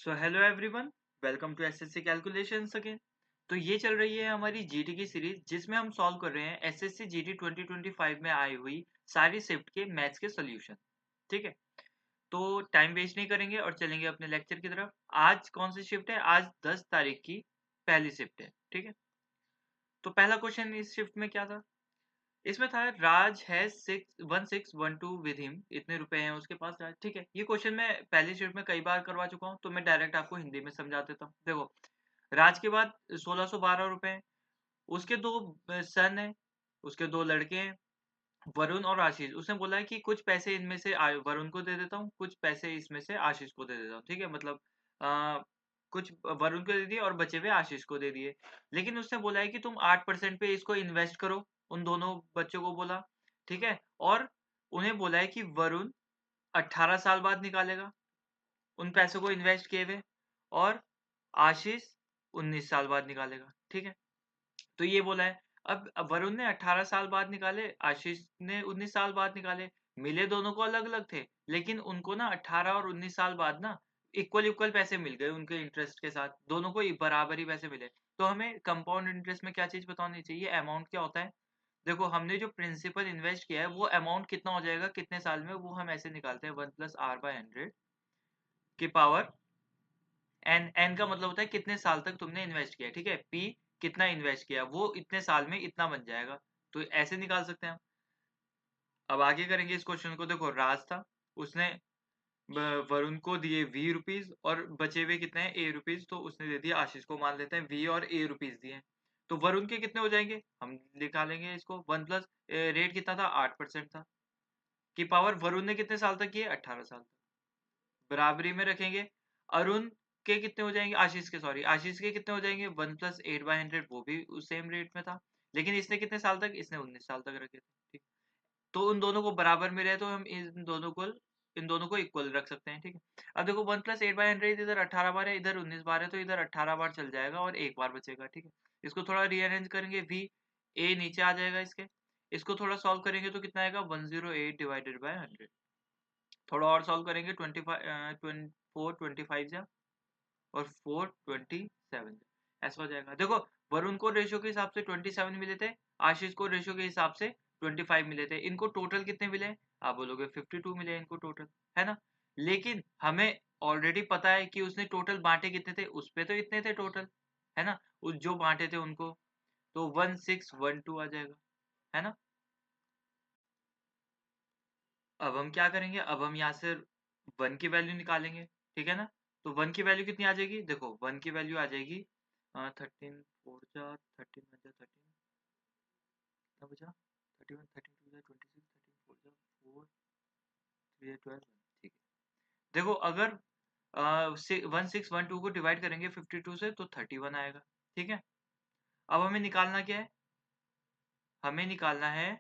So hello everyone, welcome to SSC calculations again. तो ये चल रही है हमारी जीडी की सीरीज जिसमें हम सॉल्व कर रहे हैं एसएससी जीडी 2025 में आई हुई सारी शिफ्ट के मैथ्स के सॉल्यूशन। ठीक है, तो टाइम वेस्ट नहीं करेंगे और चलेंगे अपने लेक्चर की तरफ। आज कौन सी शिफ्ट है? आज 10 तारीख की पहली शिफ्ट है। ठीक है, तो पहला क्वेश्चन इस शिफ्ट में क्या था? इसमें था राज है 1612 विद हिम, इतने रुपए हैं उसके पास। राज, ठीक है, ये क्वेश्चन मैं पहली शिफ्ट में कई बार करवा चुका हूँ, तो मैं डायरेक्ट आपको हिंदी में समझा देता हूँ। देखो, राज के बाद 1612 रुपए हैं, उसके दो सन है, उसके दो लड़के हैं, वरुण और आशीष। उसने बोला है कि कुछ पैसे इनमें से वरुण को दे देता हूँ, कुछ पैसे इसमें से आशीष को दे देता हूँ। ठीक है, मतलब कुछ वरुण को दे दिए और बचे हुए आशीष को दे दिए। लेकिन उसने बोला है कि तुम 8% पे इसको इन्वेस्ट करो, उन दोनों बच्चों को बोला। ठीक है, और उन्हें बोला है कि वरुण 18 साल बाद निकालेगा उन पैसों को इन्वेस्ट किए हुए, और आशीष 19 साल बाद निकालेगा। ठीक है, तो ये बोला है। अब वरुण ने 18 साल बाद निकाले, आशीष ने 19 साल बाद निकाले। मिले दोनों को अलग अलग थे, लेकिन उनको ना 18 और 19 साल बाद ना इक्वल इक्वल पैसे मिल गए उनके इंटरेस्ट के साथ, दोनों को बराबर ही पैसे मिले। तो हमें कंपाउंड इंटरेस्ट में क्या चीज बतानी चाहिए? अमाउंट क्या होता है। देखो, हमने जो प्रिंसिपल इन्वेस्ट किया है वो अमाउंट कितना हो जाएगा कितने साल में, वो हम ऐसे निकालते हैं 1+r/100 की पावर एन। एन का मतलब होता है कितने साल तक तुमने इन्वेस्ट किया। ठीक है, पी कितना इन्वेस्ट किया, वो इतने साल में इतना बन जाएगा। तो ऐसे निकाल सकते हैं हम। अब आगे करेंगे इस क्वेश्चन को। देखो, राज था, उसने वरुण को दिए ₹20 और बचे हुए कितने हैं ₹a, तो उसने दे दिया आशीष को, मान लेते हैं V और ₹a दिए। तो वरुण के कितने हो जाएंगे, हम निकालेंगे इसको। 1 प्लस रेट कितना था, 8% था, की पावर वरुण ने कितने साल तक किए, 18 साल तक। बराबरी में रखेंगे। अरुण के कितने हो जाएंगे, आशीष के, सॉरी, आशीष के कितने हो जाएंगे, 1+8/100, वो भी उस सेम रेट में था। लेकिन इसने कितने साल तक, इसने 19 साल तक रखे थे। ठीक, तो उन दोनों को बराबर में रहे तो हम इन दोनों को इक्वल रख सकते हैं। ठीक है, अब देखो 1+8/100 इधर 18 बार है, इधर 19 बार है, तो इधर 18 बार चल जाएगा और एक बार बचेगा। ठीक है, इसको थोड़ा रीअरेंज करेंगे, वी ए नीचे आ जाएगा इसके। इसको थोड़ा सॉल्व करेंगे तो कितना आएगा, 108/100। थोड़ा और सॉल्व करेंगे, 4 25 जा और 4 27 ऐसा हो जाएगा। देखो, वरुण को रेशियो के हिसाब से 27 मिले थे, आशीष को रेशियो के हिसाब से 25 मिले थे। इनको टोटल कितने मिले? आप बोलोगे 52 मिले इनको टोटल, है ना। लेकिन हमें ऑलरेडी पता है कि उसने टोटल बांटे कितने थे, उस पे तो इतने थे टोटल, है ना, उस जो बांटे थे उनको। तो 1612 आ जाएगा, है ना। अब हम क्या करेंगे, अब हम यहाँ से 1 की वैल्यू निकालेंगे। ठीक है ना, तो 1 की वैल्यू कितनी आ जाएगी? देखो, 1 की वैल्यू आ जाएगी 13 4 जा 13 1 जा 13, कितना बचा, 31 13 2 जा 26 13 4 जा 4 3 जा 12। ठीक है, देखो, अगर 1612 को डिवाइड करेंगे 52 से तो 31 आएगा। ठीक है, अब हमें निकालना क्या है, हमें निकालना है,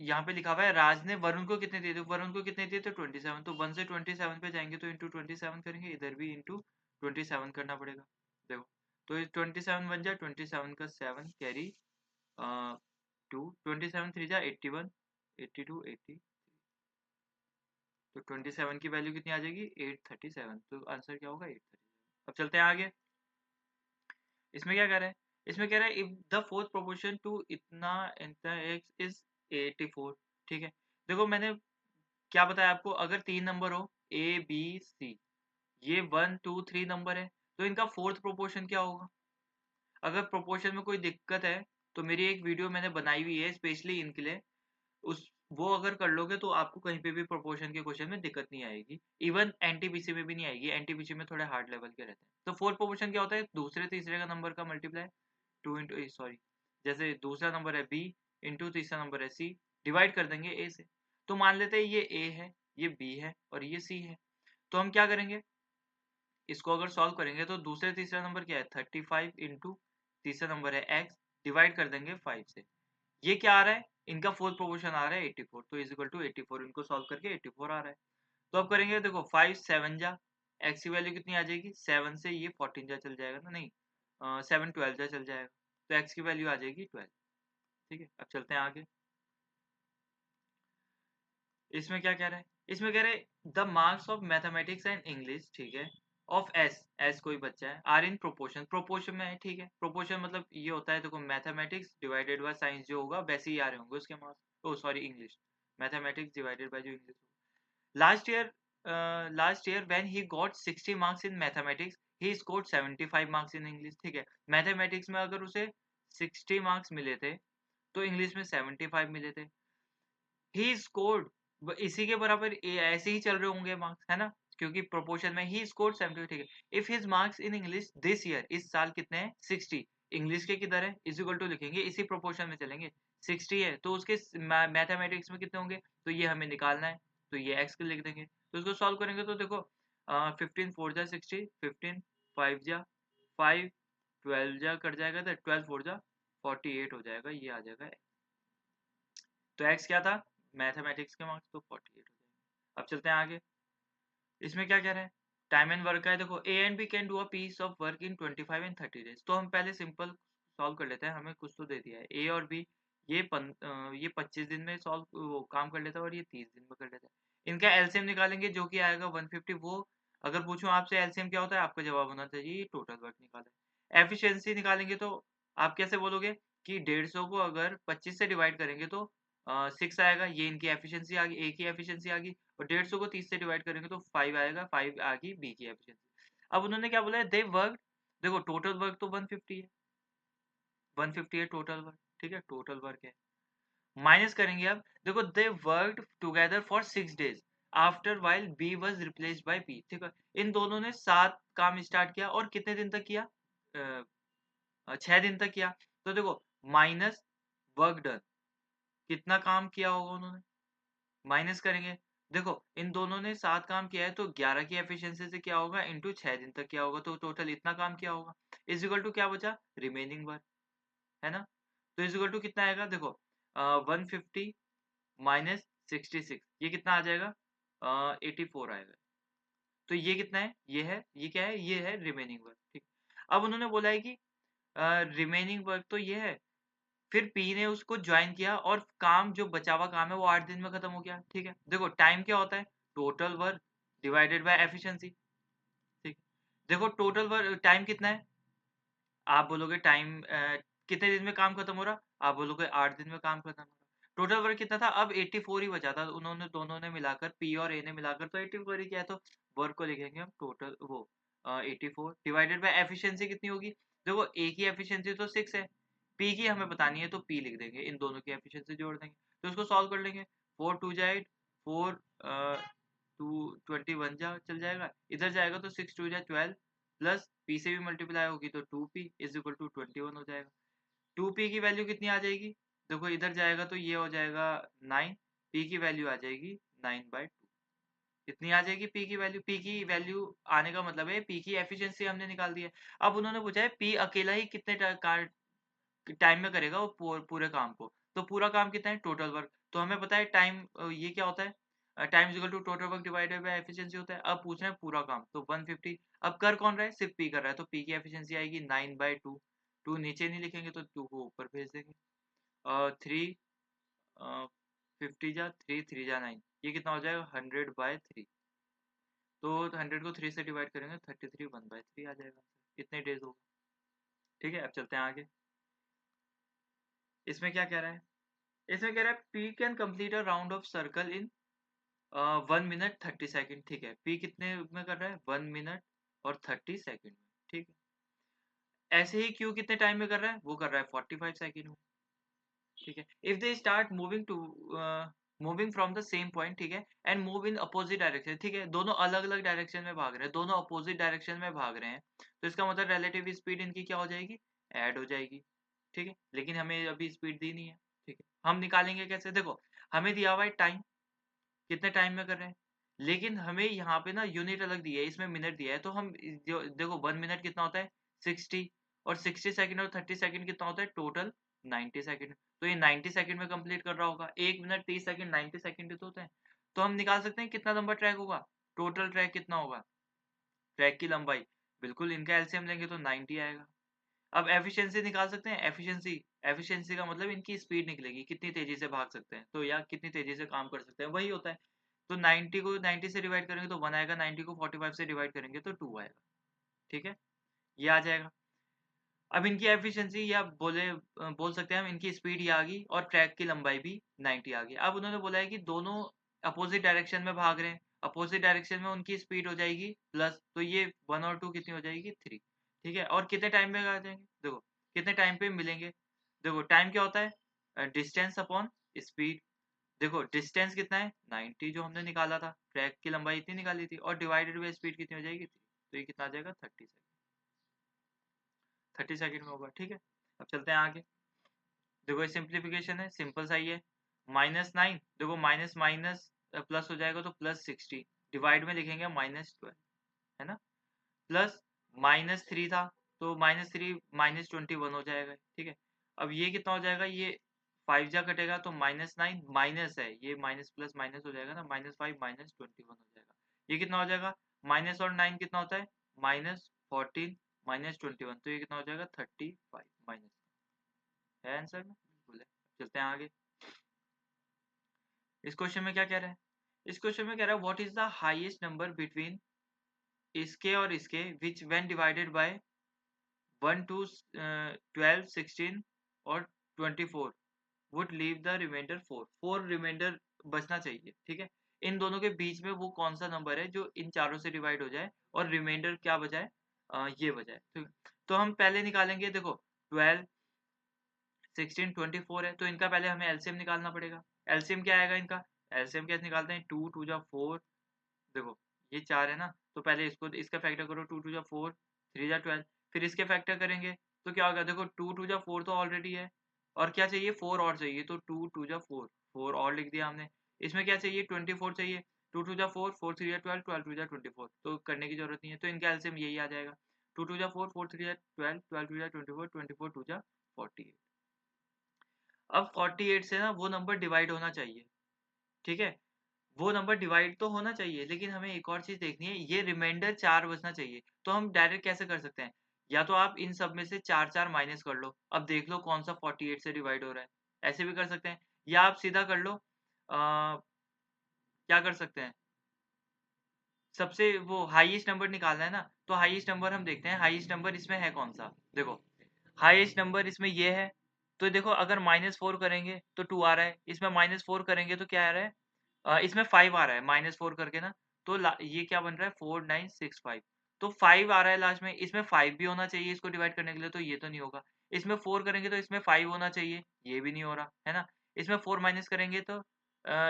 यहाँ पे लिखा हुआ है राज ने वरुण को कितने दिए थे, वरुण को कितने दिए थे, 27। तो 1 से 27 पे जाएंगे तो इंटू 27 करेंगे, इधर भी इंटू 27 करना पड़ेगा। देखो, तो 27 बन जाए, 27 का 7 कैरी 2, 27 3 जा 81 82 80। तो 27 की वैल्यू कितनी आ जाएगी, 837। तो आंसर क्या होगा, 837। अब चलते हैं आगे। इसमें क्या कह रहा है, इसमें कह रहा है if the fourth proportion to इतना एक्स इज 84। ठीक है, देखो मैंने क्या बताया आपको, अगर 3 नंबर हो ए बी सी, ये 1 2 3 नंबर है, तो इनका फोर्थ प्रोपोर्शन क्या होगा? अगर प्रोपोर्शन में कोई दिक्कत है तो मेरी एक वीडियो मैंने बनाई हुई है स्पेशली इनके लिए, उस वो अगर कर लोगे तो आपको कहीं पे भी प्रोपोर्शन के क्वेश्चन में दिक्कत नहीं आएगी। इवन एनटीपीसी में भी नहीं आएगी, एनटीपीसी में थोड़े हार्ड लेवल के रहते हैं। तो फोर्थ प्रोपोर्शन क्या होता है, दूसरे तीसरे का नंबर का मल्टीप्लाई, टू इंटू, सॉरी, जैसे दूसरा नंबर है बी इंटू तीसरा नंबर है सी, डिवाइड कर देंगे ए से। तो मान लेते हैं ये ए है, ये बी है और ये सी है। तो हम क्या करेंगे, इसको अगर सॉल्व करेंगे तो दूसरे तीसरा नंबर क्या है, 35 इंटू तीसरा नंबर है एक्स, डिवाइड कर देंगे 5 से। ये क्या आ रहा है, इनका फोर्थ प्रोपोर्शन आ रहा है 84, तो इज इक्वल टू 84, इनको सॉल्व करके 84 आ रहा है। तो अब करेंगे, देखो 5 7 जा, एक्स की वैल्यू कितनी आ जाएगी, 7 से ये 14 जा चल जाएगा ना, नहीं 7 12 जा चल जाएगा, तो एक्स की वैल्यू आ जाएगी 12। ठीक है, अब चलते हैं आगे। इसमें क्या कह रहा है, इसमें कह रहे हैं the marks of mathematics and English, ठीक है, ऑफ एस कोई बच्चा है, आर इन प्रोपोर्शन में है, ठीक है। प्रोपोर्शन मतलब ये होता है, देखो मैथमेटिक्स डिवाइडेड बाय साइंस जो होगा वैसे ही आ रहे होंगे उसके marks. Oh sorry, English, mathematics divided by जो English. Last year when he got 60 marks in mathematics, he scored 75 marks in English, ठीक है। मैथमेटिक्स में अगर उसे 60 मार्क्स मिले थे तो इंग्लिश में 75 मिले थे। ही स्कोर्ड, इसी के बराबर ऐसे ही चल रहे होंगे मार्क्स, है ना, क्योंकि प्रोपोर्शन में ही स्कोर्ड 70, ठीक है। If his marks in English this year, इस साल कितने हैं 60, इंग्लिश के किधर है इज इक्वल टू लिखेंगे, इसी प्रोपोर्शन में चलेंगे। 60 है तो उसके मैथमेटिक्स में कितने होंगे, तो ये हमें निकालना है, तो ये एक्स लिख देंगे। तो उसको सॉल्व करेंगे तो देखो 15 4 जा 60, 15 5 जा 5, 12 जा कट जाएगा तो 12 4 जा 48 हो जाएगा, ये आ जाएगा। तो एक्स क्या था, मैथमेटिक्स के मार्क्स, तो 48 हो जाएगा। अब चलते हैं आगे, इसमें क्या कह रहे हैं, टाइम एंड वर्क का है। देखो A and B can do a piece of work in 25 and 30 days. तो हम पहले सिंपल सॉल्व कर लेते हैं, हमें कुछ तो दे दिया है ए और बी, ये 25 दिन में सॉल्व वो काम कर लेता है और ये 30 दिन में कर लेता है। इनका एलसीएम निकालेंगे जो कि आएगा 150। वो अगर पूछूं आपसे एलसीएम क्या होता है, आपका जवाब होना चाहिए टोटल वर्क निकाले। एफिशिएंसी निकालेंगे तो आप कैसे बोलोगे कि 150 को अगर 25 से डिवाइड करेंगे तो 6 आएगा, ये इनकी एफिशिएंसी आ गई, ए की एफिशिएंसी आ गई। और 150 को 30 से डिवाइड करेंगे तो 5 आएगा, 5 आ गई बी की एफिशिएंसी। अब उन्होंने क्या बोला है, दे वर्क, देखो टोटल वर्क तो 150 है, 150 है टोटल वर्क, ठीक है, टोटल वर्क है। माइनस करेंगे अब, देखो they worked together for 6 days after while B was replaced by P, ठीक है। इन दोनों ने 7 काम स्टार्ट किया और कितने दिन तक किया, 6 दिन तक किया। तो देखो माइनस वर्क डन, कितना काम किया होगा उन्होंने, माइनस करेंगे। देखो इन दोनों ने 7 काम किया है तो 11 की एफिशिएंसी से क्या होगा, इंटू 6 दिन तक क्या होगा, तो टोटल इतना काम किया होगा। इज इक्वल टू क्या बचा, रिमेनिंग वर्क, है ना। तो इज इक्वल टू कितना आएगा, देखो 150 माइनस 66, ये कितना आ जाएगा, 84 आएगा। तो ये कितना है, ये है, ये क्या है, ये है रिमेनिंग वर्क, ठीक। अब उन्होंने बोला है कि रिमेनिंग वर्क तो ये है, फिर पी ने उसको ज्वाइन किया और काम जो बचा हुआ काम है वो 8 दिन में खत्म हो गया, ठीक है। देखो टाइम क्या होता है, total work divided by efficiency, ठीक। देखो टोटल वर्क टाइम कितना है, आप बोलोगे टाइम कितने दिन में काम खत्म हो रहा, आप बोलोगे 8 दिन में काम खत्म हो रहा। टोटल वर्क कितना था, अब 84 ही बचा था, उन्होंने दोनों ने मिलाकर, पी और ए ने मिलाकर तो 84 ही किया है, तो वर्क को लिखेंगे हम टोटल वो 84 डिवाइडेड बाय एफिशिएंसी कितनी होगी। देखो ए की एफिशिएंसी तो 6 है, पी की हमें बतानी है तो पी लिख देंगे, इन दोनों की एफिशिएंसी जोड़ देंगे, तो उसको सॉल्व कर लेंगे। 4 2 जा 8, 4 टू 21 जा चल जाएगा, इधर जाएगा तो 6 2 जा 12, प्लस पी से भी मल्टीप्लाई होगी तो 2p इज इक्वल टू 21 हो जाएगा। 2p की वैल्यू कितनी आ जाएगी, देखो इधर जाएगा तो ये हो जाएगा 9, p की वैल्यू आ जाएगी 9/2, इतनी आ जाएगी p की वैल्यू। p की वैल्यू आने का मतलब है p की एफिशिएंसी हमने निकाल दी है। अब उन्होंने पूछा है p अकेला ही कितने टाइम में करेगा वो पूरे काम को, तो पूरा काम कितना है, टोटल वर्क। तो हमें पता है टाइम ये क्या होता है, time equal to total work divided by efficiency होता है। अब पूछ रहे हैं पूरा काम, तो 150। अब कर कौन रहा है, सिर्फ पी कर रहा है, तो पी की एफिशिएंसी आएगी 9/2, 2 नीचे नहीं लिखेंगे तो 2 को ऊपर भेज देंगे। 3 50 जा 3 3 जा 9, ये कितना हो जाएगा 100/3, तो 100 को 3 से डिवाइड करेंगे 33 1/3 आ जाएगा, इतने डेज होगा, ठीक है। अब चलते हैं आगे, इसमें क्या कह रहा है, इसमें कह रहा है P can complete a round of circle in 1 minute 30 second, ठीक है। पी कितने में कर रहा है, 1 मिनट और 30 सेकेंड में, ठीक है। ऐसे ही क्यू कितने टाइम में कर रहा है, वो कर रहा है 45 सेकेंड में, ठीक है। If they start moving from the same point, ठीक है, and move in opposite direction, ठीक है, दोनों अलग अलग डायरेक्शन में भाग रहे हैं, दोनों अपोजिट डायरेक्शन में भाग रहे हैं, तो इसका मतलब रिलेटिव स्पीड इनकी क्या हो जाएगी, ऐड हो जाएगी, ठीक है। लेकिन हमें अभी स्पीड दी नहीं है, ठीक है। हम निकालेंगे कैसे, देखो हमें दिया हुआ है टाइम, कितने टाइम में कर रहे हैं, लेकिन हमें यहाँ पे ना यूनिट अलग दी है, इसमें मिनट दिया है, तो हम देखो 1 मिनट कितना होता है 60, और 60 सेकेंड और 30 सेकेंड कितना होता है टोटल 90 सेकेंड, तो ये 90 सेकेंड में कंप्लीट कर रहा होगा। 1 मिनट 30 सेकेंड 90 सेकेंड तो होता है, तो हम निकाल सकते हैं कितना लंबा ट्रैक होगा, टोटल ट्रैक कितना होगा, ट्रैक की लंबाई, बिल्कुल इनका एलसीएम लेंगे तो 90 आएगा। अब एफिशिएंसी निकाल सकते हैं, एफिशिएंसी, एफिशिएंसी का मतलब इनकी स्पीड निकलेगी, कितनी तेजी से भाग सकते हैं तो, या कितनी तेजी से काम कर सकते हैं, वही होता है तो 90 को 90 से डिवाइड करेंगे तो 1 आएगा, 90 को 45 से डिवाइड करेंगे तो 2 आएगा। ठीक है, ये आ जाएगा। अब इनकी एफिशिएंसी या बोल सकते हैं हम इनकी स्पीड ये आ गई और ट्रैक की लंबाई भी 90 आ गई। अब उन्होंने बोला है कि दोनों अपोजिट डायरेक्शन में भाग रहे हैं, अपोजिट डायरेक्शन में उनकी स्पीड हो जाएगी प्लस, तो ये 1 और 2 कितनी हो जाएगी 3। ठीक है, और कितने टाइम में आ जाएंगे, देखो कितने टाइम पे मिलेंगे। देखो टाइम क्या होता है, डिस्टेंस अपॉन स्पीड। देखो डिस्टेंस कितना है 90 जो हमने निकाला था, ट्रैक की लंबाई इतनी निकाली थी, और डिवाइडेड बाई स्पीड कितनी हो जाएगी 3, तो ये कितना आ जाएगा 30 सेकंड में होगा। ठीक है, अब चलते हैं आगे। देखो ये सिंप्लीफिकेशन है, सिंपल सा ही है। -9, देखो माइनस माइनस प्लस हो जाएगा तो +60, डिवाइड में लिखेंगे -12, है ना। प्लस -3 था तो -3 -21 हो जाएगा। ठीक है, अब ये कितना हो जाएगा, ये 5 जा कटेगा तो -9 माइनस है, ये माइनस प्लस माइनस हो जाएगा ना, -5 -21 हो जाएगा। ये कितना हो जाएगा, माइनस और 9 कितना होता है, -14 -21, तो ये कितना हो जाएगा 35 माइनस, है आंसर में, बिल्कुल है। चलते हैं आगे। इस क्वेश्चन में क्या कह रहा है, इस क्वेश्चन में कह रहा है what is the highest number between इसके और इसके which when divided by 1 to 12 16 और 24 would leave the remainder 4 remainder बचना चाहिए। ठीक है, इन दोनों के बीच में वो कौन सा नंबर है जो इन चारों से डिवाइड हो जाए और रिमाइंडर क्या बजाए, ये बजाए। तो हम पहले निकालेंगे, देखो 12 16 24 है तो इनका पहले हमें एलसीएम निकालना पड़ेगा। एलसीएम क्या आएगा इनका, एलसीएम कैसे निकालते हैं, 2 2 जा 4, देखो ये 4 है ना, तो पहले इसको इसका फैक्टर करो, 2 2 जा 4 3 जा 12, फिर इसके फैक्टर करेंगे तो क्या होगा, देखो 2 2 जा 4 तो ऑलरेडी है, और क्या चाहिए 4 और चाहिए, तो 2 2 जा 4 4 और लिख दिया हमने। इसमें क्या चाहिए 24 चाहिए, 2 2 जा 4 4 3 जा 12 12 2 जा 24, तो करने की जरूरत नहीं है, तो इनका एलसीएम यही आ जाएगा, 2 2 जा 4 4 3 जा 12 12 2 जा 24 24 2 जा 48। अब 48 से ना वो नंबर डिवाइड होना चाहिए। ठीक है, वो नंबर डिवाइड तो होना चाहिए, लेकिन हमें एक और चीज देखनी है, ये रिमाइंडर 4 बचना चाहिए। तो हम डायरेक्ट कैसे कर सकते हैं, या तो आप इन सब में से 4 4 माइनस कर लो, अब देख लो कौन सा 48 से डिवाइड हो रहा है, ऐसे भी कर सकते हैं, या आप सीधा कर लो, क्या कर सकते हैं, सबसे वो हाईएस्ट नंबर निकालना है ना, तो हाईएस्ट नंबर हम देखते हैं, हाईएस्ट नंबर इसमें है कौन सा। देखो हाईएस्ट नंबर इसमें ये है, तो देखो अगर -4 करेंगे तो 2 आ रहा है, इसमें -4 करेंगे तो क्या आ रहा है, इसमें 5 आ रहा है, -4 करके ना, तो ये क्या बन रहा है 4965, तो 5 आ रहा है लास्ट में, इसमें 5 भी होना चाहिए इसको डिवाइड करने के लिए, तो ये तो नहीं होगा। इसमें 4 करेंगे तो इसमें 5 होना चाहिए, ये भी नहीं हो रहा है ना। इसमें 4 माइनस करेंगे तो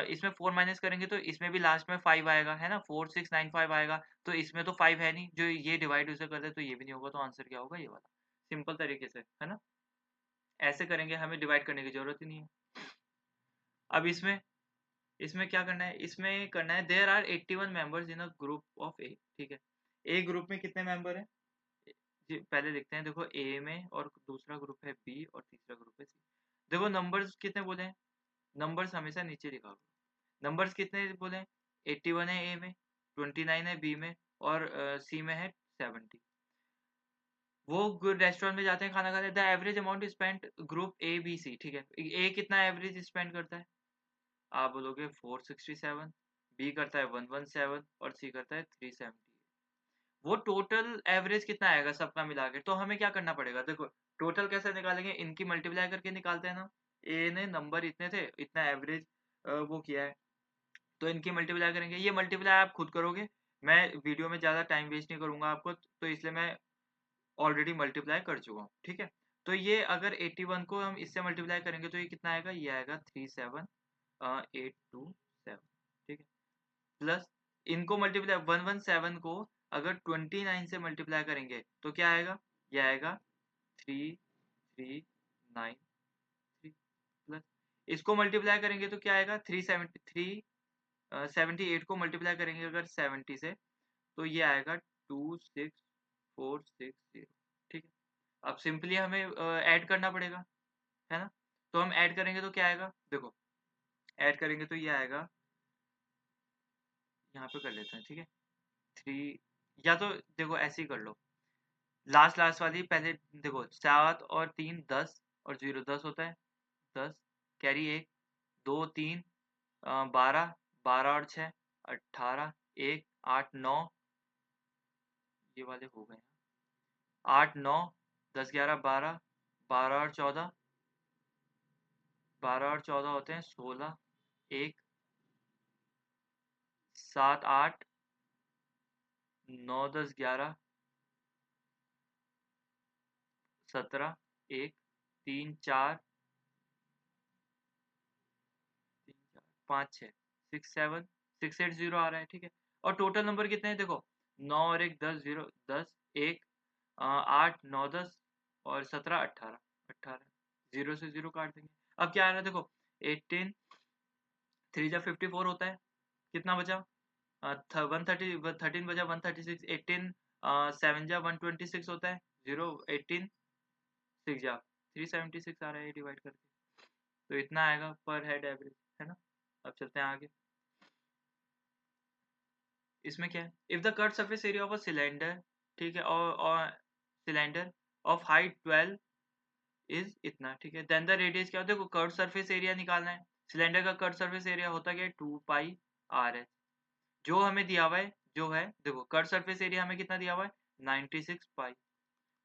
इसमें 4 माइनस करेंगे तो इसमें भी लास्ट में 5 आएगा, है ना, 4695 आएगा, तो इसमें तो 5 है नहीं, जो ये डिवाइड उसे कर दे तो ये भी नहीं होगा, तो आंसर क्या होगा, ये वाला। सिंपल तरीके से, है ना, ऐसे करेंगे, हमें डिवाइड करने की जरूरत ही नहीं है। अब इसमें इसमें क्या करना है, इसमें करना है there are 81 members in a group of A. ठीक है, ए ग्रुप में कितने मेंबर हैं, जी पहले लिखते हैं, देखो ए में, और दूसरा ग्रुप है बी, और तीसरा ग्रुप है सी। देखो नंबर्स कितने बोले हैं, नंबर्स हमेशा नीचे लिखा होगा। नंबर्स कितने बोले हैं, 81 है ए में, 29 है बी में, और सी में है 70। वो रेस्टोरेंट में जाते हैं खाना खाते हैं, the average amount spent group A B C. ठीक है, ए कितना एवरेज स्पेंड करता है, आप बोलोगे 467, बी करता है 117, और सी करता है 370। वो टोटल एवरेज कितना आएगा सबका मिला के, तो हमें क्या करना पड़ेगा, देखो टोटल कैसे निकालेंगे, इनकी मल्टीप्लाई करके निकालते हैं ना, ए ने नंबर इतने थे, इतना एवरेज वो किया है, तो इनकी मल्टीप्लाई करेंगे, ये मल्टीप्लाई आप खुद करोगे, मैं वीडियो में ज़्यादा टाइम वेस्ट नहीं करूंगा आपको, तो इसलिए मैं ऑलरेडी मल्टीप्लाई कर चुका हूँ। ठीक है, तो ये अगर 81 को हम इससे मल्टीप्लाई करेंगे तो ये कितना आएगा, ये आएगा 37827। ठीक है, प्लस इनको मल्टीप्लाई 117 को अगर 29 से मल्टीप्लाई करेंगे तो क्या आएगा, ये आएगा 3393, प्लस इसको मल्टीप्लाई करेंगे तो क्या आएगा 373, 78 को मल्टीप्लाई करेंगे अगर 70 से तो ये आएगा 26460। ठीक है, अब सिंपली हमें ऐड करना पड़ेगा, है ना, तो हम ऐड करेंगे तो क्या आएगा, देखो ऐड करेंगे तो ये आएगा, यहाँ पे कर लेते हैं। ठीक है, 3, या तो देखो ऐसे ही कर लो, लास्ट लास्ट वाली पहले, देखो 7 और 3 10, और 0 10 होता है, 10 कैरी 1 2 3 12 12 और 6 18 1 8 9, ये वाले हो गए 8 9 10 11 12, 12 और 14, 12 और 14 होते हैं 16, 1 7 8 9 10 11 17, 1 3 4 5 6 6 7 6 8 0 आ रहा है, ठीक है। और टोटल नंबर कितने हैं देखो, 9 और 1 10 0 10 1 8 9 10 और 17 18 18, 0 से 0 काट देंगे। अब क्या आ रहा है देखो, 18 3 जा 54 होता है, कितना बचा 130, 13 बजा 136, 18 7 जा 126 होता है, 0 18 6 जा 376 आ रहा है डिवाइड करके, तो इतना आएगा पर हेड एवरेज, है ना। अब चलते हैं आगे। इसमें क्या है, if the cut surface area of a cylinder, ठीक है, और सिलेंडर ऑफ हाइट 12 इज इतना, ठीक है, देन द रेडियस क्या होता है, देखो कर्व सरफेस एरिया निकालना है। सिलेंडर का कर्व सरफेस एरिया होता क्या है 2 पाई आर है, जो हमें दिया हुआ है, जो है देखो कर्व सरफेस एरिया हमें कितना दिया हुआ है 96 पाई।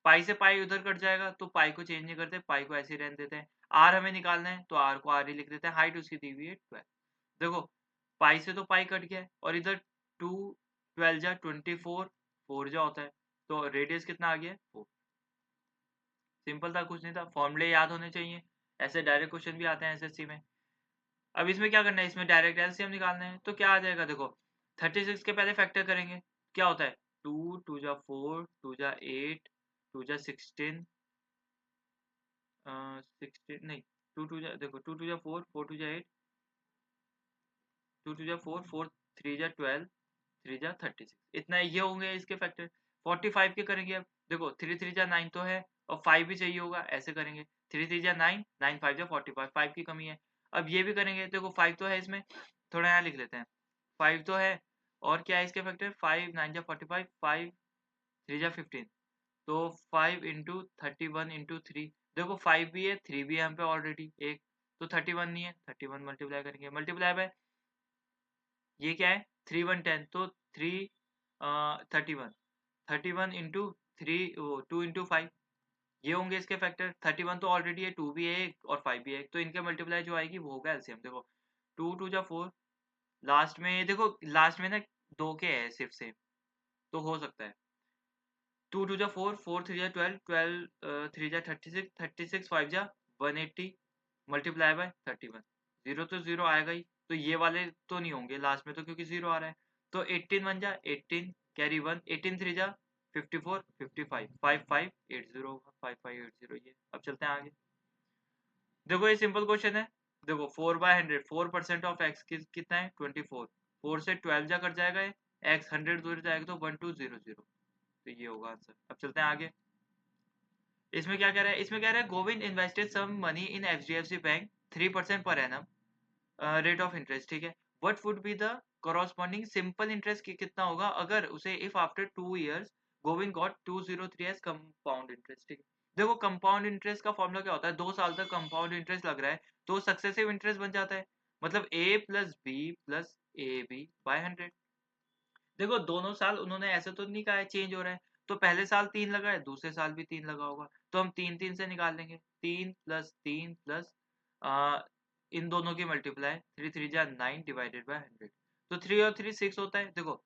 पाई से पाई उधर कट जाएगा तो पाई को चेंज नहीं करते, पाई को ऐसे ही रहने देते हैं। आर हमें निकालना है तो आर को आर ही लिख देते हैं, हाइट उसकी दी हुई है 12। देखो पाई से तो पाई कट गया है और इधर 2 12 जा 24 4 जा होता है, तो रेडियस कितना आ गया 4। सिंपल था, कुछ नहीं था, फॉर्मूले याद होने चाहिए, ऐसे डायरेक्ट क्वेश्चन भी आते हैं एसएससी में। अब इसमें क्या करना है, इसमें डायरेक्ट एलसीएम निकालना है, तो क्या आ जाएगा देखो 36 के पहले फैक्टर करेंगे, क्या होता है 2 2 जा 4 2 जा 8 2 जा 16 16 नहीं 2 2 जा देखो 2 2 जा 4 4 2 जा 8 2 2 जा 4 4 3 जा 12 3 जा 36, इतना ये होंगे इसके फैक्टर। 45 के करेंगे, अब देखो 3 3 जा 9 तो है और 5 भी चाहिए होगा, ऐसे करेंगे 3 3 जा 9 9 5 जा 45, 5 की कमी है। अब ये भी करेंगे, देखो 5 तो है इसमें, थोड़ा यहाँ लिख लेते हैं, 5 तो है और क्या है इसके फैक्टर 5 9 जा 45 5 3 जा 15, तो 5 इंटू 31 इंटू 3, देखो 5 भी है 3 भी है यहाँ पे ऑलरेडी एक, तो 31 नहीं है, 31 मल्टीप्लाई करेंगे, मल्टीप्लाई बाय ये क्या है 3 1 10, तो 3 31 31 इंटू 3 2 इंटू 5, ये होंगे इसके फैक्टर। 31 तो ऑलरेडी है, 2 भी है एक और 5 भी है एक, तो इनके मल्टीप्लाई जो आएगी वो होगा एलसीएम। देखो 2 2 जा 4, लास्ट में देखो लास्ट में ना 2 के है सिर्फ सेम, तो हो सकता है 2 2 जा 4 4 3 जा 12 12 3 जा 36 36 5 जा 180 मल्टीप्लाई बाय 31, जीरो तो जीरो आएगा ही, तो ये वाले तो नहीं होंगे लास्ट में तो क्योंकि जीरो आ रहा है, तो 18 1 जा 18 कैरी 1 18 3 जा 54 55 5580 होगा 5580 ये। अब चलते हैं आगे, देखो ये सिंपल क्वेश्चन है, देखो 4/100 4% ऑफ एक्स कितना है 24, 4 से 12 जा कट जाएगा, एक्स 100 दूर जाएगा तो 1200, तो ये होगा आंसर। अब चलते हैं आगे, इसमें क्या कह रहा है, इसमें कह रहा है Govind invested some money in HDFC bank 3% per annum rate of interest, ठीक है, what would be the corresponding simple interest कितना होगा अगर उसे if after 2 years Govind got 203 as compound interest, ठीक है। देखो कंपाउंड इंटरेस्ट का फॉर्मूला क्या होता है, 2 साल तक कंपाउंड इंटरेस्ट लग रहा है तो सक्सेसिव इंटरेस्ट बन जाता है, मतलब a plus B plus A B by 100। देखो दोनों साल उन्होंने ऐसे तो नहीं कहा है चेंज हो रहा है, तो पहले साल 3 लगा है दूसरे साल भी 3 लगा होगा, तो हम 3 3 से निकाल लेंगे, 3 प्लस इन दोनों की मल्टीप्लाई 3 3 जा 9 डिवाइडेड बाय 100, तो 3 और 3 6 होता है, देखो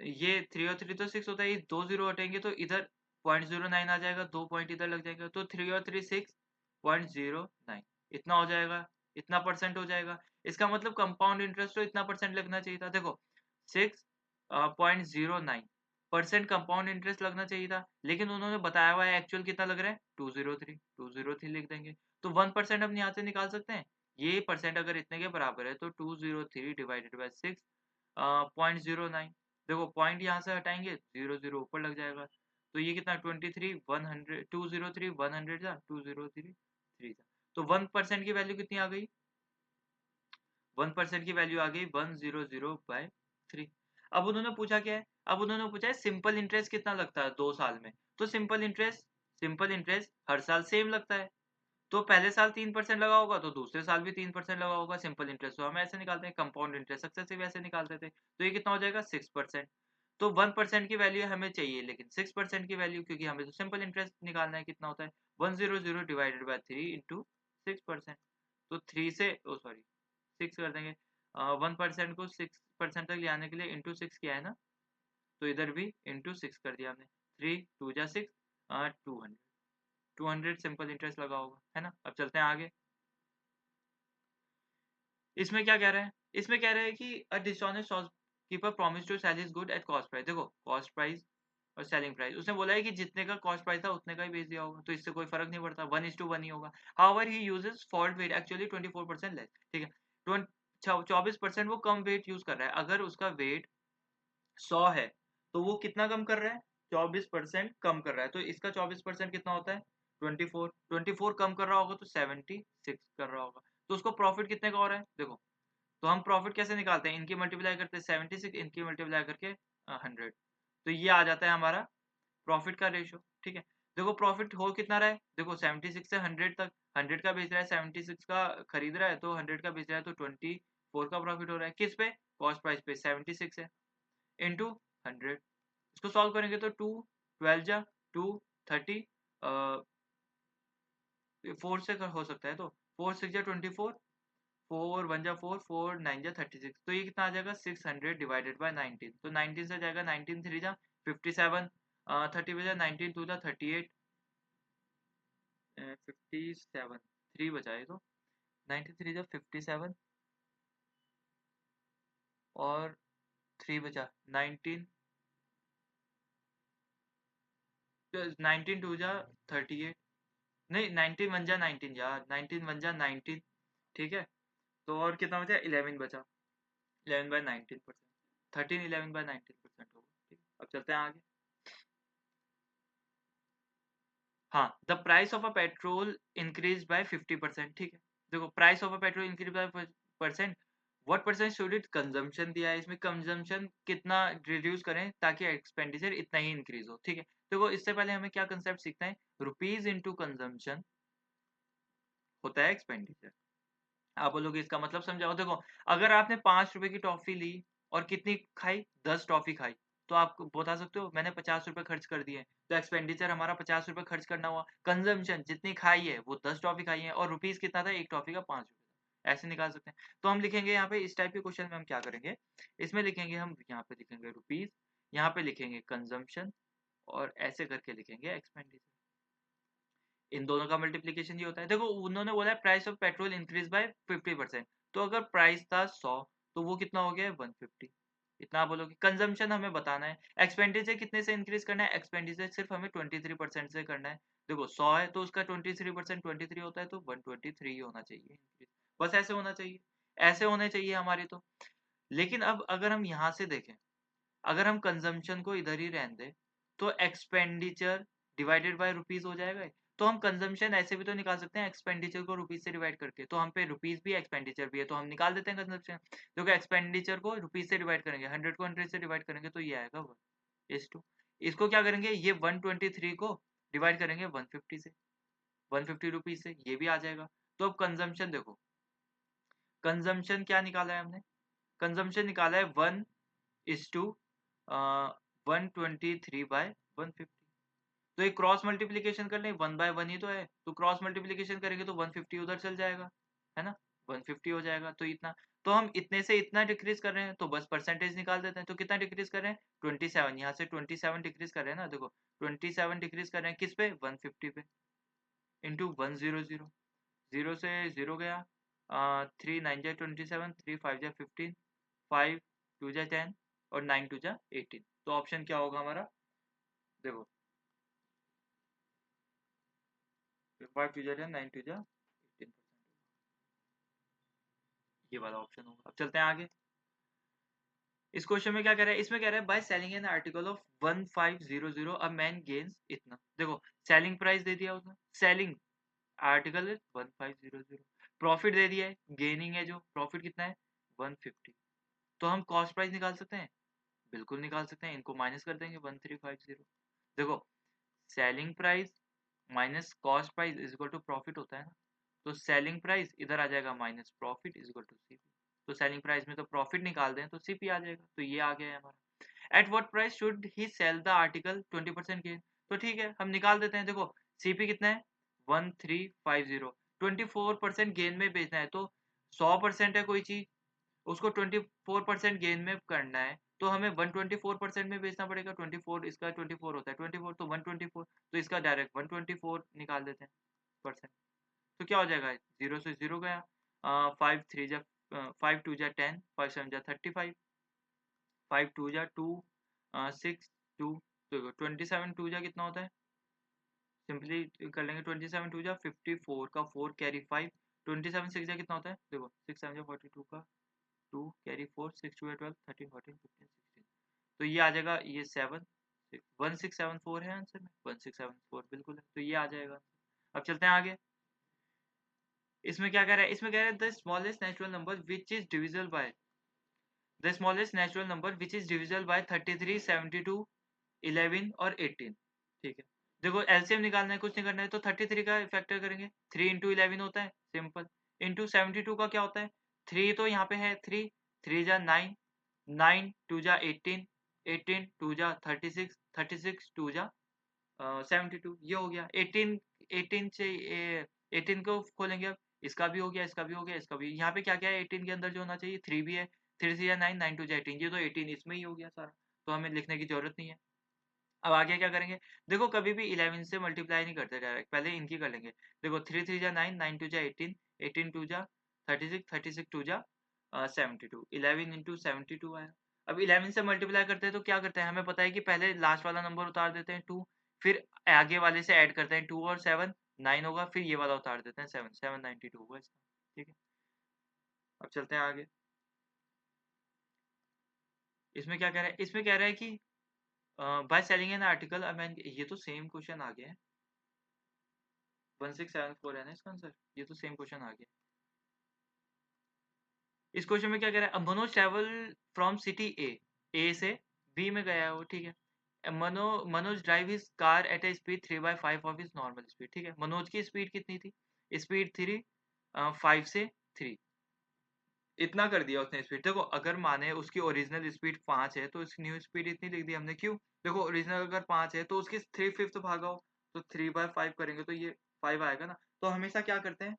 ये 3 और 3 तो 6 होता है, ये 2 जीरो हटेंगे तो इधर 0.09 आ जाएगा, 2 पॉइंट इधर लग जाएगा, तो 3 और 3 6.09 इतना हो जाएगा, इतना परसेंट हो जाएगा, इसका मतलब कंपाउंड इंटरेस्ट तो इतना परसेंट लगना चाहिए था, देखो 6.09% कंपाउंड इंटरेस्ट लगना चाहिए था, लेकिन उन्होंने बताया हुआ है एक्चुअल कितना लग रहा है 203 लिख देंगे, तो 1% हम यहाँ से निकाल सकते हैं, ये परसेंट अगर इतने के बराबर है तो 203 डिवाइडेड बाई 6.09, देखो पॉइंट यहाँ से हटाएंगे 0 0 ऊपर लग जाएगा, तो ये कितना 23 100 203 100 था 203 3 था, तो 1% की वैल्यू कितनी आ गई, 1% की वैल्यू आ गई 100/3। अब उन्होंने पूछा क्या है, अब उन्होंने पूछा है सिंपल इंटरेस्ट कितना लगता है 2 साल में, तो सिंपल इंटरेस्ट हर साल सेम लगता है, तो पहले साल 3% लगा होगा तो दूसरे साल भी 3% लगा होगा, सिंपल इंटरेस्ट। तो हम ऐसे निकालते हैं, कंपाउंड इंटरेस्ट सक्सेसिव ऐसे निकालते थे। तो ये कितना हो जाएगा 6%। तो 1% की वैल्यू हमें चाहिए, लेकिन 6% की वैल्यू, क्योंकि हमें तो सिंपल इंटरेस्ट निकालना है, कितना होता है 100 डिवाइडेड बाय 3 इंटू 6%। तो 3 से सॉरी 6 कर देंगे, 1% को 6% तक ले आने के लिए इंटू 6 किया है ना, तो इधर भी इंटू 6 कर दिया हमने। 3 2 जा 6, 200 200 सिंपल इंटरेस्ट लगा होगा, है ना। अब चलते हैं आगे। इसमें क्या कह रहा है, इसमें कह रहा है कि a dishonest shopkeeper promise to sell his good at cost price. देखो कॉस्ट प्राइस और सेलिंग प्राइस, उसने बोला है कि जितने का कॉस्ट प्राइस था उतने का ही बेच दिया होगा, तो इससे कोई फर्क नहीं पड़ता, 1:1 ही होगा। However he uses fault weight actually 24% less, ठीक है। 24% वो कम वेट यूज कर रहा है। अगर उसका वेट 100 है तो वो कितना कम कर रहा है, 24% कम कर रहा है। तो इसका 24% कितना होता है 24 कम कर रहा होगा तो 76 कर रहा होगा। तो उसको प्रॉफिट कितने का हो रहा है देखो। तो हम प्रॉफिट कैसे निकालते हैं, इनकी मल्टीप्लाई करते हैं 76, इनकी मल्टीप्लाई करके 100। तो ये आ जाता है हमारा प्रॉफिट का रेशियो, ठीक है। देखो प्रॉफिट हो कितना रहा है, देखो 76 से 100 तक, 100 का बेच रहा है, 76 का खरीद रहा है, तो 100 का बेच रहा है, तो 24 का प्रॉफिट हो रहा है। किस पे, कॉस्ट प्राइस पे 76 है, इंटू 100। इसको सॉल्व करेंगे तो 2 12 जा 2 30, 4 से हो सकता है, तो 4 6 जा 24, 4 1 जा 4, 4 9 जा 36। तो ये कितना आ जाएगा 600 डिवाइडेड बाय 19। तो 19 से जाएगा 19 3 जा 57, 30 बजा 19 2 जा 38, 57 3 बचाए तो 93 जा 57 और 3 बचा 19, 19 2 जा 38, नहीं 19 1 जा 19 यार, 19 1 जा 19, ठीक है। तो और कितना बचा 11 बचा, 11/19%, 13 11/19% होगा, ठीक है। अब चलते हैं आगे। हाँ, the price of a petrol increase by 50%, ठीक है। देखो price of a petrol increase by percent, what percent should it consumption दिया है, इसमें कंजम्पशन कितना रिड्यूस करें ताकि एक्सपेंडिचर इतना ही इंक्रीज हो, ठीक है। देखो इससे पहले हमें क्या कंसेप्ट सीखना है, रुपीज इंटू कंजम्पशन होता है एक्सपेंडिचर। आप बोलोगे इसका मतलब समझाओ। देखो अगर आपने 5 रुपए की टॉफी ली और कितनी खाई, 10 टॉफी खाई, तो आप बता सकते हो मैंने 50 रुपए खर्च कर दिए, तो एक्सपेंडिचर हमारा 50 रुपए खर्च करना हुआ। कंजम्पशन जितनी खाई है वो 10 टॉफी खाई है, और रुपीज कितना था एक टॉफी का 5 रुपए, ऐसे निकाल सकते हैं। तो हम लिखेंगे यहाँ पे इस टाइप के क्वेश्चन में हम क्या करेंगे, इसमें लिखेंगे हम, यहाँ पे लिखेंगे रुपीज, यहाँ पे लिखेंगे कंजम्पशन, और ऐसे करके लिखेंगे एक्सपेंडिचर। इन दोनों का मल्टीप्लीकेशन ये होता है। देखो उन्होंने बोला है price of petrol increase by 50%, तो अगर प्राइस था 100 तो वो कितना हो गया 150, इतना आप बोलोगे। कंजम्पशन हमें बताना है, एक्सपेंडिचर कितने से इंक्रीज करना है, एक्सपेंडिचर सिर्फ हमें 23% से करना है। देखो 100 है तो उसका 23%, 23 होता है तो 123 ही होना चाहिए increase। बस ऐसे होना चाहिए, ऐसे होने चाहिए हमारे तो। लेकिन अब अगर हम यहाँ से देखें, अगर हम कंजम्पशन को इधर ही रहने दें तो एक्सपेंडिचर डिवाइडेड बाय रुपीज हो जाएगा। तो हम कंजम्पशन ऐसे भी तो निकाल सकते हैं एक्सपेंडिचर को रुपीज से डिवाइड करके, तो हम पे रुपीज भी एक्सपेंडिचर भी है, तो हम निकाल देते हैं कंजम्पशन। क्योंकि एक्सपेंडिचर को रुपीज से डिवाइड करेंगे, 100 को 100 से डिवाइड करेंगे तो ये आएगा 1:2। इसको क्या करेंगे, ये 123 को डिवाइड करेंगे 150 से, 150 रुपीज से, ये भी आ जाएगा। तो अब कंजम्पशन देखो, कंजम्पशन क्या निकाला है हमने, कंजम्पशन निकाला है 1:123 बाय 150। तो एक क्रॉस मल्टीप्लीकेशन कर लें, 1/1 ही तो है, तो क्रॉस मल्टीप्लीकेशन करेंगे तो 150 उधर चल जाएगा, है ना, 150 हो जाएगा। तो इतना, तो हम इतने से इतना डिक्रीज कर रहे हैं तो बस परसेंटेज निकाल देते हैं। तो कितना डिक्रीज कर रहे हैं 27, यहाँ से 27 डिक्रीज कर रहे हैं ना, देखो 27 डिक्रीज कर रहे हैं किस पे 150 पे, इंटू 100, 0 से 0 गया, 3 9 जा 27, 3 5 जा 15, 5 2 जा 10 और 9 2 जा 18। तो ऑप्शन क्या होगा हमारा, देखो 5 2 जा 10, 9 2 जा 18%, ये वाला ऑप्शन होगा। अब चलते हैं आगे। इस क्वेश्चन में क्या कह रहा है, इसमें कह रहा है by selling an article of 1500 a man gains इतना। देखो सेलिंग प्राइस दे दिया उसने, सेलिंग आर्टिकल है 1500, प्रॉफिट दे दिया है, गेनिंग है जो प्रॉफिट कितना है 150। तो हम कॉस्ट प्राइस निकाल सकते हैं, बिल्कुल निकाल सकते हैं, इनको माइनस कर देंगे 1350। देखो selling price minus cost price is equal to profit होता है ना, तो सेलिंग प्राइस इधर आ जाएगा minus profit is equal to CP. तो सेलिंग प्राइस में तो प्रॉफिट निकाल दें तो सीपी आ जाएगा, तो ये आ गया है हमारा। At what price should he sell the article 20% gain, तो ठीक है हम निकाल देते हैं। देखो सीपी कितना है 1350, 24% गेन में बेचना है, तो 100% है कोई चीज, उसको 24% गेन में करना है, तो हमें 124% में बेचना पड़ेगा। 24 इसका 24 होता है, 24 तो 124, तो इसका डायरेक्ट 124 निकाल देते हैं परसेंट। तो क्या हो जाएगा, जीरो से जीरो गया, 5 टू जा 5 7 जा 35, 5 टू जा 2, 6 2, तो 27 टू जा कितना होता है, सिंपली कर लेंगे 27 टू जा 54 का 4 कैरी 5, 27 6 जा कितना होता है, देखो 6 7 जा 42 का 2 कैरी 4, 6 2 12 13 14 15 16, तो ये आ जाएगा, ये 1674 है आंसर में, 1674 बिल्कुल है, तो ये आ जाएगा। अब चलते हैं आगे। इसमें क्या कह रहा है, इसमें कह रहा है the smallest natural number which is divisible by the smallest natural number which is divisible by 33 72 11 और 18। ठीक है, देखो एलसीएम निकालना है, कुछ नहीं करना है, तो 33 का फैक्टर करेंगे, 3 इंटू 11 होता है सिंपल, इंटू 72 का क्या होता है 3, तो यहाँ पे है 3, 3 जा 9, 9 2 जा 18, 18 2 जा 36, 36 2 जा 72, ये हो गया 18। 18 से 18 को खोलेंगे, अब इसका भी हो गया, इसका भी हो गया, इसका भी, यहाँ पे क्या क्या है 18 के अंदर जो होना चाहिए 3 भी है, 3 से या 9, 9 टू जा 18, ये तो 18 इसमें ही हो गया सारा, तो हमें लिखने की जरूरत नहीं है। अब आगे क्या करेंगे, देखो कभी भी 11 से मल्टीप्लाई नहीं करते डायरेक्ट, पहले इनकी कर लेंगे। देखो 3 3 जा 9, 9 टू जा 18, 18 टू जा 36, 36 टू जा 72, 11 इंटू 72 आया। अब 11 से मल्टीप्लाई करते हैं तो क्या करते हैं, हमें पता है कि पहले लास्ट वाला नंबर उतार देते हैं 2, फिर आगे वाले से ऐड करते हैं 2 और 7 9 होगा, फिर ये वाला उतार देते हैं 7 792 होगा इसका। ठीक है, अब चलते हैं आगे। इसमें क्या कह रहा है, इसमें कह रहा है कि बाय सेलिंग एन आर्टिकल, ये तो सेम क्वेश्चन आ गया है, 1674 है ना इसका आंसर, ये तो सेम क्वेश्चन आ गया। इस क्वेश्चन में क्या कह रहा है, मनोज ट्रेवल फ्रॉम सिटी ए से बी में गया है वो, ठीक है। Manoj drive his car eight A speed 3/5 of his normal speed, ठीक है। मनोज की स्पीड कितनी थी, स्पीड 3, 5 से 3, इतना कर दिया उसने स्पीड। देखो अगर माने उसकी ओरिजिनल स्पीड 5 है तो इसकी न्यू स्पीड इतनी लिख दी हमने, क्यों, देखो ओरिजिनल अगर 5 है तो उसकी 3/5 भागाओ, तो 3/5 करेंगे तो ये 5 आएगा ना। तो हमेशा क्या करते हैं,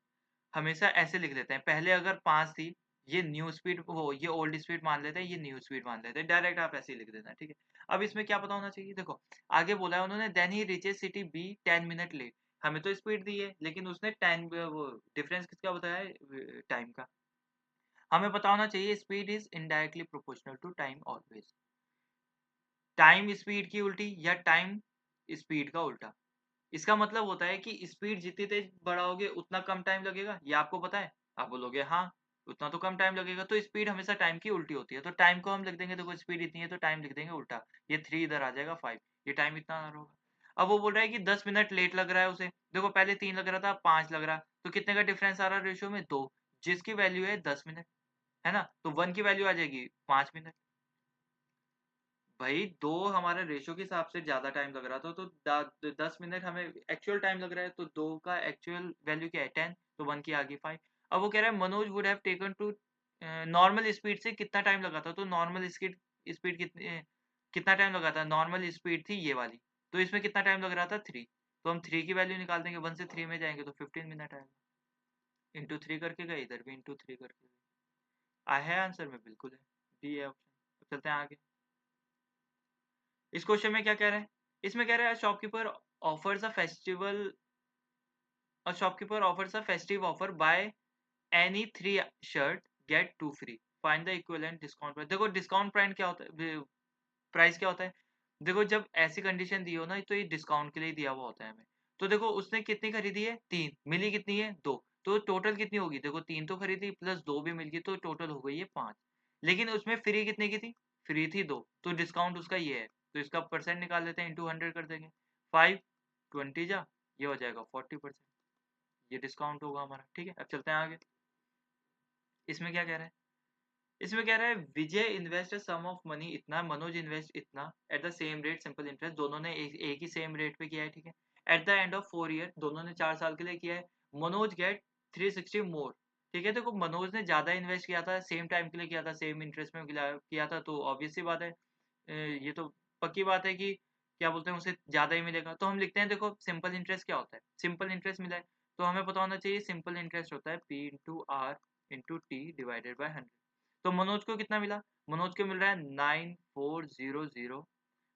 हमेशा ऐसे लिख लेते हैं, पहले अगर 5 थी, ये न्यू स्पीड वो ये ओल्ड स्पीड मान लेते हैं, ये न्यू स्पीड मान लेते हैं, डायरेक्ट आप ऐसे ही लिख देना, ठीक है। अब इसमें क्या पता होना चाहिए, देखो आगे बोला है उन्होंने then he reaches city B 10 minute late, हमें तो स्पीड दी है लेकिन उसने 10 वो डिफरेंस किसका बताया है, टाइम का। हमें पता होना चाहिए speed is indirectly proportional to time always, time speed की उल्टी या टाइम स्पीड का उल्टा। इसका मतलब होता है कि स्पीड जितनी तेज बढ़ाओगे उतना कम टाइम लगेगा, ये आपको पता है, आप बोलोगे हाँ उतना तो कम टाइम लगेगा, तो स्पीड हमेशा टाइम की उल्टी होती है, तो टाइम को हम लिख देंगे, देखो स्पीड इतनी है तो टाइम लिख देंगे उल्टा, ये 3 इधर आ जाएगा 5, ये टाइम इतना आ रहा होगा। अब वो बोल रहा है कि 10 मिनट लेट लग रहा है उसे, देखो पहले 3 लग रहा था 5 लग रहा, तो कितने का डिफरेंस आ रहा है रेशियो में, 2, जिसकी वैल्यू है 10 मिनट, है ना, तो 1 की वैल्यू आ जाएगी 5 मिनट। भाई 2 हमारे रेशियो के हिसाब से ज्यादा टाइम लग रहा था, तो 10 मिनट हमें एक्चुअल टाइम लग रहा है, तो 2 का एक्चुअल वैल्यू क्या है 10, तो 1 की आगे 5। अब वो कह रहा है Manoj would have taken to normal speed से कितना टाइम लगा था, तो नॉर्मल स्पीड स्पीड कितना टाइम लगा था, नॉर्मल स्पीड थी ये वाली, तो इसमें कितना टाइम लग रहा था 3, तो हम 3 की वैल्यू निकाल देंगे, 1 से 3 में जाएंगे तो 15 मिनट आएगा, इंटू 3 करके गए, इधर भी इंटू 3 करके गए, आया है आंसर में, बिल्कुल है, डी है ऑप्शन। चलते हैं आगे। इस क्वेश्चन में क्या कह रहा है, इसमें कह रहा है shopkeeper offers a festival shopkeeper offers a festive offer buy any 3 shirt get 2 free, find the equivalent discount price. देखो डिस्काउंट प्राइस क्या होता है, प्राइस क्या होता है, देखो जब ऐसी कंडीशन दी हो ना तो ये डिस्काउंट के लिए दिया हुआ होता है हमें। तो देखो उसने कितनी खरीदी है 3, मिली कितनी है 2, तो टोटल कितनी होगी, देखो 3 तो खरीदी प्लस 2 भी मिल गई, तो टोटल हो गई है 5, लेकिन उसमें फ्री कितने की थी, फ्री थी 2, तो डिस्काउंट उसका ये है, तो इसका परसेंट निकाल लेते हैं, इंटू 100 कर देंगे, 5 20 जा, ये हो जाएगा 40%, ये डिस्काउंट होगा हमारा, ठीक है। अब चलते हैं आगे। इसमें क्या कह रहा है, इसमें कह रहा है विजय इन्वेस्ट सम ऑफ मनी इतना, मनोज इन्वेस्ट इतना at the same rate simple interest, दोनों ने एक ही सेम रेट पे किया है, ठीक है। At the end of 4 year, दोनों ने 4 साल के लिए किया है, मनोज गेट 360 मोर। ठीक है, देखो मनोज ने ज्यादा इन्वेस्ट किया था, सेम टाइम के लिए किया था, सेम इंटरेस्ट में किया था, तो ऑब्वियस सी बात है, ये तो पक्की बात है कि क्या बोलते हैं, उसे ज्यादा ही मिलेगा। तो हम लिखते हैं, देखो सिंपल इंटरेस्ट क्या होता है, सिंपल इंटरेस्ट मिला है तो हमें पता होना चाहिए सिंपल इंटरेस्ट होता है P into R into T divided by 100। तो मनोज को कितना मिला, मनोज को मिल रहा है 9400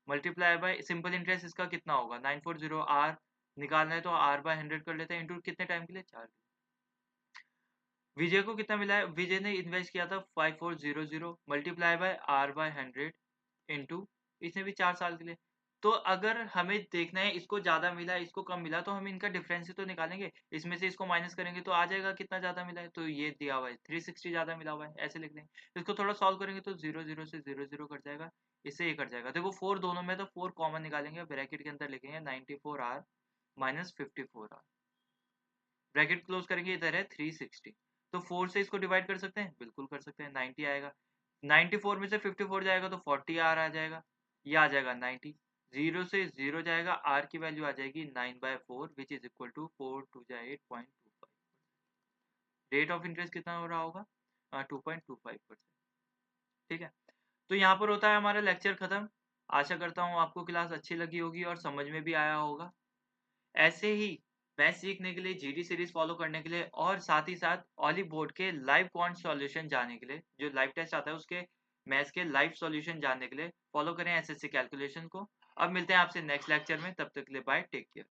मल्टीप्लाई बाय सिंपल इंटरेस्ट, इसका कितना होगा 940, आर निकालना है तो आर बाय 100 कर लेते हैं, इंटू कितने टाइम के लिए, 4। विजय को कितना मिला है, विजय ने इन्वेस्ट किया था 5400 multiply by R by 100 into, इसने भी 4 साल के लिए। तो अगर हमें देखना है इसको ज्यादा मिला है इसको कम मिला, तो हम इनका डिफरेंस ही तो निकालेंगे, इसमें से इसको माइनस करेंगे तो आ जाएगा कितना ज्यादा मिला है, तो ये दिया हुआ है 360 ज्यादा मिला हुआ है, ऐसे लिख लेंगे। इसको थोड़ा सॉल्व करेंगे तो 0 0 से 0 0 कट जाएगा, इससे ये कट जाएगा। देखो 4 दोनों में, तो 4 कॉमन निकालेंगे, ब्रैकेट के अंदर लिखेंगे 94r minus 54r, bracket close करेंगे, इधर है 360, तो 4 से इसको डिवाइड कर सकते हैं, बिल्कुल कर सकते हैं, 90 आएगा, 94 में से 54 जाएगा तो 40 आर आ जाएगा, ये आ जाएगा 90, 0 से 0 जाएगा, आर की वैल्यू आ जाएगी 9/4 विच इज इक्वल टू 4 2 जा 8.25। रेट ऑफ इंटरेस्ट कितना हो रहा होगा, 2.25%। ठीक है, तो यहाँ पर होता है हमारा लेक्चर खत्म। आशा करता हूँ आपको क्लास अच्छी लगी होगी और समझ में भी आया होगा। ऐसे ही मैथ सीखने के लिए, जीडी सीरीज फॉलो करने के लिए, और साथ ही साथ ऑली बोर्ड के लाइव क्वांट सॉल्यूशन जानने के लिए, जो लाइव टेस्ट आता है उसके मैथ्स के लाइव सॉल्यूशन जानने के लिए फॉलो करें एसएससी कैलकुलेशन को। अब मिलते हैं आपसे नेक्स्ट लेक्चर में, तब तक के लिए बाय, टेक केयर।